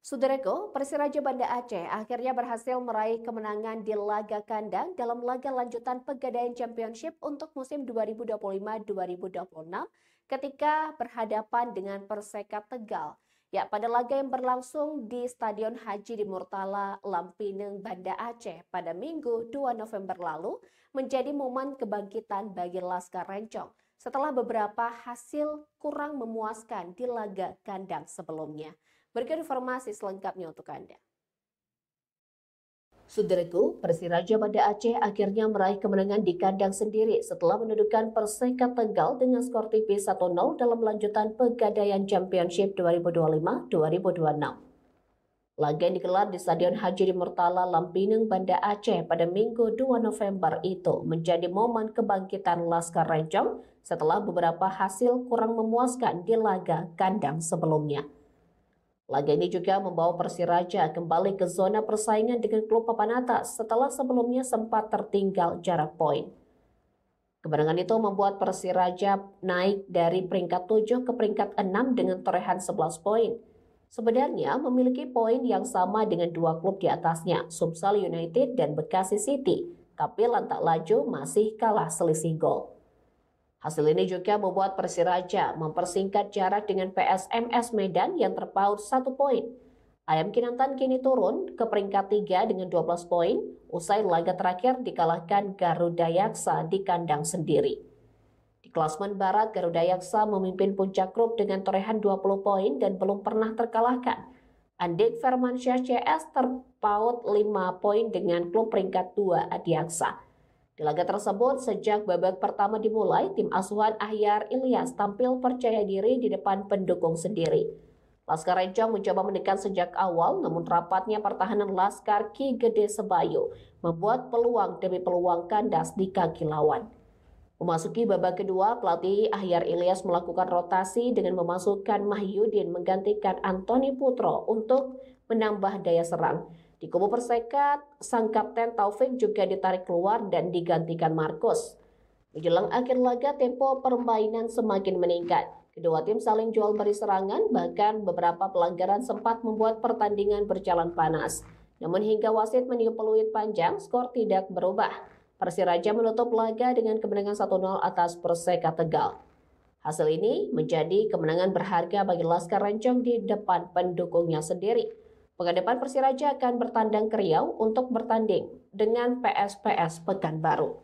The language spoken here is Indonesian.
Sudereko, Persiraja Banda Aceh akhirnya berhasil meraih kemenangan di laga kandang dalam laga lanjutan Pegadaian Championship untuk musim 2025-2026 ketika berhadapan dengan Perseka Tegal. Ya, pada laga yang berlangsung di Stadion Haji di Murtala, Lampineng, Banda Aceh pada Minggu 2 November lalu menjadi momen kebangkitan bagi Laskar Rencong setelah beberapa hasil kurang memuaskan di laga kandang sebelumnya. Berikut informasi selengkapnya untuk Anda. Saudaraku, Persiraja Banda Aceh akhirnya meraih kemenangan di kandang sendiri setelah menundukkan Perseka Tegal dengan skor tipis 1-0 dalam lanjutan Pegadaian Championship 2025-2026. Laga yang digelar di Stadion Haji di Murtala, Lampineng, Banda Aceh pada Minggu 2 November itu menjadi momen kebangkitan Laskar Rencong setelah beberapa hasil kurang memuaskan di laga kandang sebelumnya. Laga ini juga membawa Persiraja kembali ke zona persaingan dengan klub papan atas setelah sebelumnya sempat tertinggal jarak poin. Kemenangan itu membuat Persiraja naik dari peringkat 7 ke peringkat 6 dengan torehan 11 poin. Sebenarnya memiliki poin yang sama dengan dua klub di atasnya, Sumsel United dan Bekasi City, tapi lantak laju masih kalah selisih gol. Hasil ini juga membuat Persiraja mempersingkat jarak dengan PSMS Medan yang terpaut 1 poin. Ayam Kinantan kini turun ke peringkat 3 dengan 12 poin, usai laga terakhir dikalahkan Garuda Yaksa di kandang sendiri. Di klasmen barat, Garuda Yaksa memimpin puncak grup dengan torehan 20 poin dan belum pernah terkalahkan. Andik Firmansyah CS terpaut 5 poin dengan klub peringkat 2 Adiaksa. Di laga tersebut, sejak babak pertama dimulai, tim asuhan Ahyar Ilyas tampil percaya diri di depan pendukung sendiri. Laskar Rencong mencoba menekan sejak awal, namun rapatnya pertahanan Laskar Ki Gede Sebayu membuat peluang demi peluang kandas di kaki lawan. Memasuki babak kedua, pelatih Ahyar Ilyas melakukan rotasi dengan memasukkan Mahyudin menggantikan Antoni Putro untuk menambah daya serang. Di kubu Perseka, sang kapten Taufik juga ditarik keluar dan digantikan Markus. Menjelang akhir laga, tempo permainan semakin meningkat. Kedua tim saling jual beri serangan, bahkan beberapa pelanggaran sempat membuat pertandingan berjalan panas. Namun hingga wasit meniup peluit panjang, skor tidak berubah. Persiraja menutup laga dengan kemenangan 1-0 atas Perseka Tegal. Hasil ini menjadi kemenangan berharga bagi Laskar Rencong di depan pendukungnya sendiri. Pekan depan Persiraja akan bertandang ke Riau untuk bertanding dengan PSPS Pekanbaru.